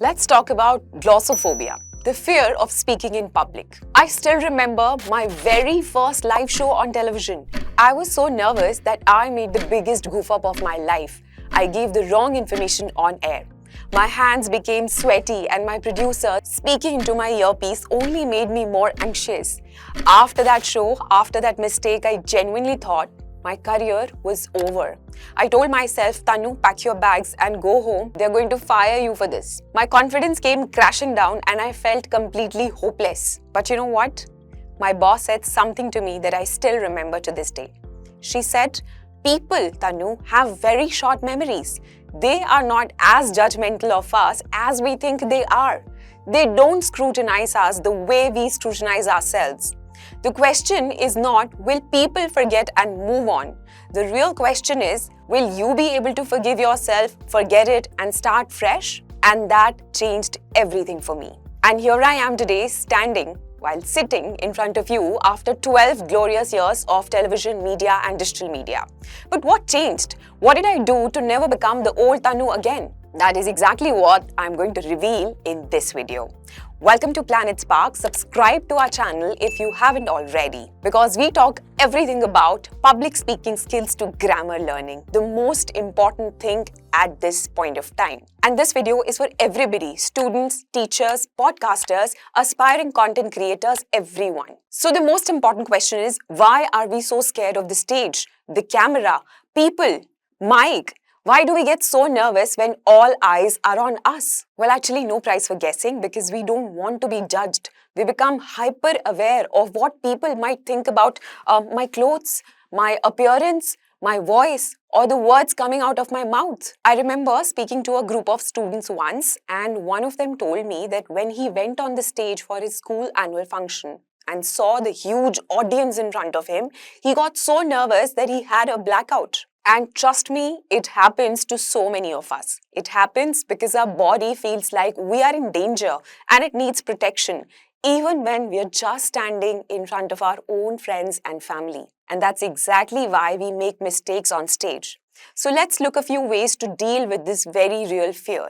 Let's talk about glossophobia, the fear of speaking in public. I still remember my very first live show on television. I was so nervous that I made the biggest goof up of my life. I gave the wrong information on air. My hands became sweaty and my producer speaking into my earpiece only made me more anxious. After that show, after that mistake, I genuinely thought my career was over. I told myself, Tanu, pack your bags and go home. They're going to fire you for this. My confidence came crashing down and I felt completely hopeless. But you know what? My boss said something to me that I still remember to this day. She said, people, Tanu, have very short memories. They are not as judgmental of us as we think they are. They don't scrutinize us the way we scrutinize ourselves. The question is not, will people forget and move on? The real question is, will you be able to forgive yourself, forget it, and start fresh? And that changed everything for me. And here I am today, standing while sitting in front of you after 12 glorious years of television, media, and digital media. But what changed? What did I do to never become the old Tanu again? That is exactly what I'm going to reveal in this video. Welcome to PlanetSpark. Subscribe to our channel if you haven't already, because we talk everything about public speaking skills to grammar learning, the most important thing at this point of time. And this video is for everybody, students, teachers, podcasters, aspiring content creators, everyone. So the most important question is, why are we so scared of the stage, the camera, people, mic? Why do we get so nervous when all eyes are on us? Well, actually, no prize for guessing because we don't want to be judged. We become hyper aware of what people might think about my clothes, my appearance, my voice, or the words coming out of my mouth. I remember speaking to a group of students once, and one of them told me that when he went on the stage for his school annual function and saw the huge audience in front of him, he got so nervous that he had a blackout. And trust me, it happens to so many of us. It happens because our body feels like we are in danger and it needs protection, even when we are just standing in front of our own friends and family. And that's exactly why we make mistakes on stage. So let's look a few ways to deal with this very real fear.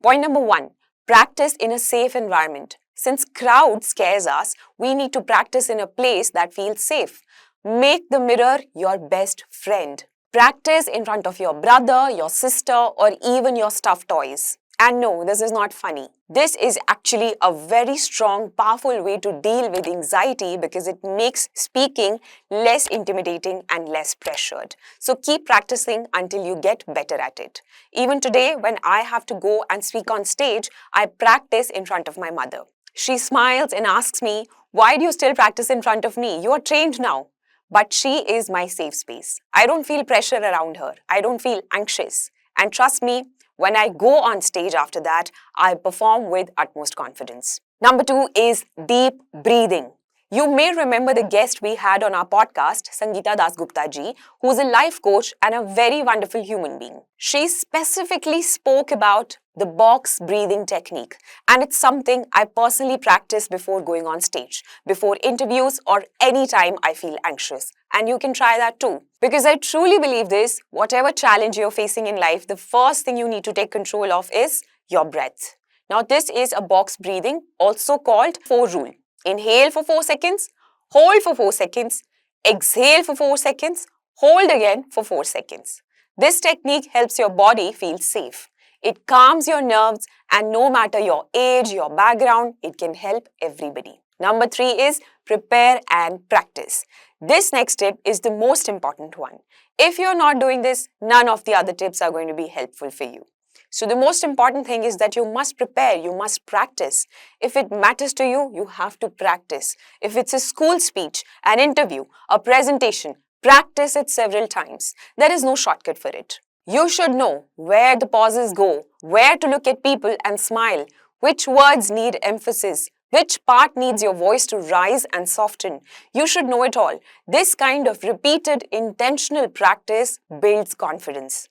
Point number 1, practice in a safe environment. Since crowd scares us, we need to practice in a place that feels safe. Make the mirror your best friend. Practice in front of your brother, your sister, or even your stuffed toys. And no, this is not funny. This is actually a very strong, powerful way to deal with anxiety because it makes speaking less intimidating and less pressured. So keep practicing until you get better at it. Even today, when I have to go and speak on stage, I practice in front of my mother. She smiles and asks me, "Why do you still practice in front of me? You are trained now." But she is my safe space. I don't feel pressure around her. I don't feel anxious. And trust me, when I go on stage after that, I perform with utmost confidence. Number 2 is deep breathing. You may remember the guest we had on our podcast, Sangeeta Dasgupta ji, who is a life coach and a very wonderful human being. She specifically spoke about the box breathing technique, and it's something I personally practice before going on stage, before interviews, or any time I feel anxious. And you can try that too. Because I truly believe this, whatever challenge you're facing in life, the first thing you need to take control of is your breath. Now, this is a box breathing, also called 4 rule. Inhale for 4 seconds, hold for 4 seconds, exhale for 4 seconds, hold again for 4 seconds. This technique helps your body feel safe. It calms your nerves, and no matter your age, your background, it can help everybody. Number 3 is prepare and practice. This next tip is the most important one. If you're not doing this, none of the other tips are going to be helpful for you. So the most important thing is that you must prepare, you must practice. If it matters to you, you have to practice. If it's a school speech, an interview, a presentation, practice it several times. There is no shortcut for it. You should know where the pauses go, where to look at people and smile, which words need emphasis, which part needs your voice to rise and soften. You should know it all. This kind of repeated, intentional practice builds confidence.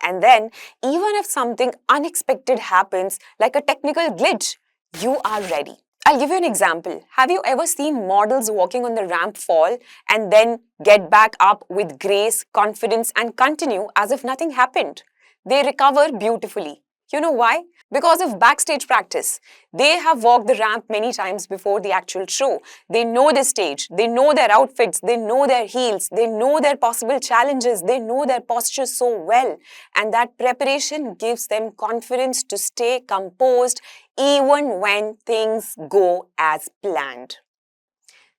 And then, even if something unexpected happens, like a technical glitch, you are ready. I'll give you an example. Have you ever seen models walking on the ramp fall and then get back up with grace, confidence, and continue as if nothing happened? They recover beautifully. You know why? Because of backstage practice. They have walked the ramp many times before the actual show. They know the stage, they know their outfits, they know their heels, they know their possible challenges, they know their posture so well. And that preparation gives them confidence to stay composed even when things go as planned.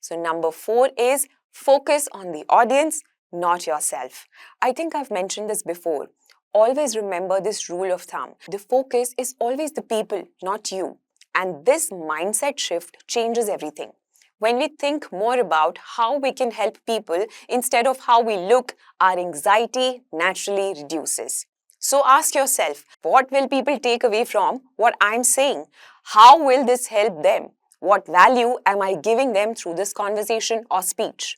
So number 4 is focus on the audience, not yourself. I think I've mentioned this before. Always remember this rule of thumb. The focus is always the people, not you. And this mindset shift changes everything. When we think more about how we can help people instead of how we look, our anxiety naturally reduces. So ask yourself, what will people take away from what I'm saying? How will this help them? What value am I giving them through this conversation or speech?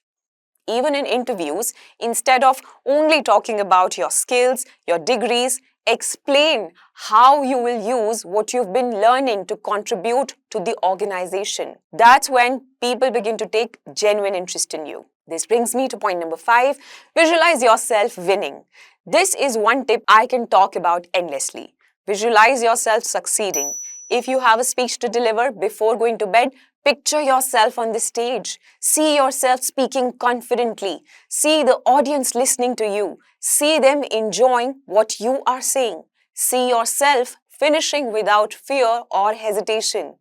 Even in interviews, instead of only talking about your skills, your degrees, explain how you will use what you've been learning to contribute to the organization. That's when people begin to take genuine interest in you. This brings me to point number 5, visualize yourself winning. This is one tip I can talk about endlessly. Visualize yourself succeeding. If you have a speech to deliver before going to bed, picture yourself on the stage. See yourself speaking confidently. See the audience listening to you. See them enjoying what you are saying. See yourself finishing without fear or hesitation.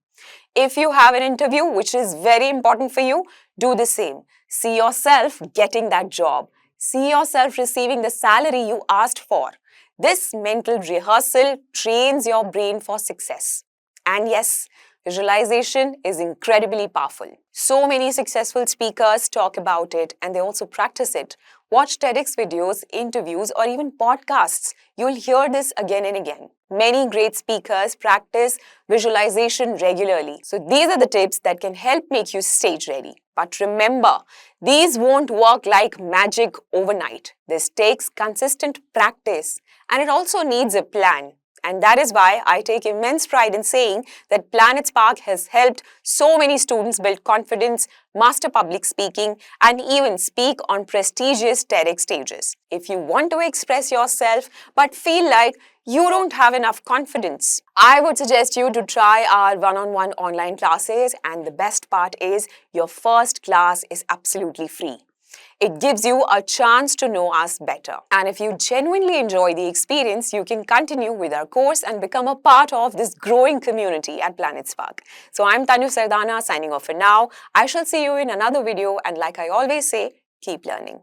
If you have an interview which is very important for you, do the same. See yourself getting that job. See yourself receiving the salary you asked for. This mental rehearsal trains your brain for success. And yes, visualization is incredibly powerful. So many successful speakers talk about it and they also practice it. Watch TEDx videos, interviews, or even podcasts. You'll hear this again and again. Many great speakers practice visualization regularly. So these are the tips that can help make you stage ready. But remember, these won't work like magic overnight. This takes consistent practice and it also needs a plan. And that is why I take immense pride in saying that PlanetSpark has helped so many students build confidence, master public speaking, and even speak on prestigious TEDx stages. If you want to express yourself but feel like you don't have enough confidence, I would suggest you to try our one-on-one online classes, and the best part is your first class is absolutely free. It gives you a chance to know us better. And if you genuinely enjoy the experience, you can continue with our course and become a part of this growing community at PlanetSpark. So I'm Tanu Sardana signing off for now. I shall see you in another video, and like I always say, keep learning.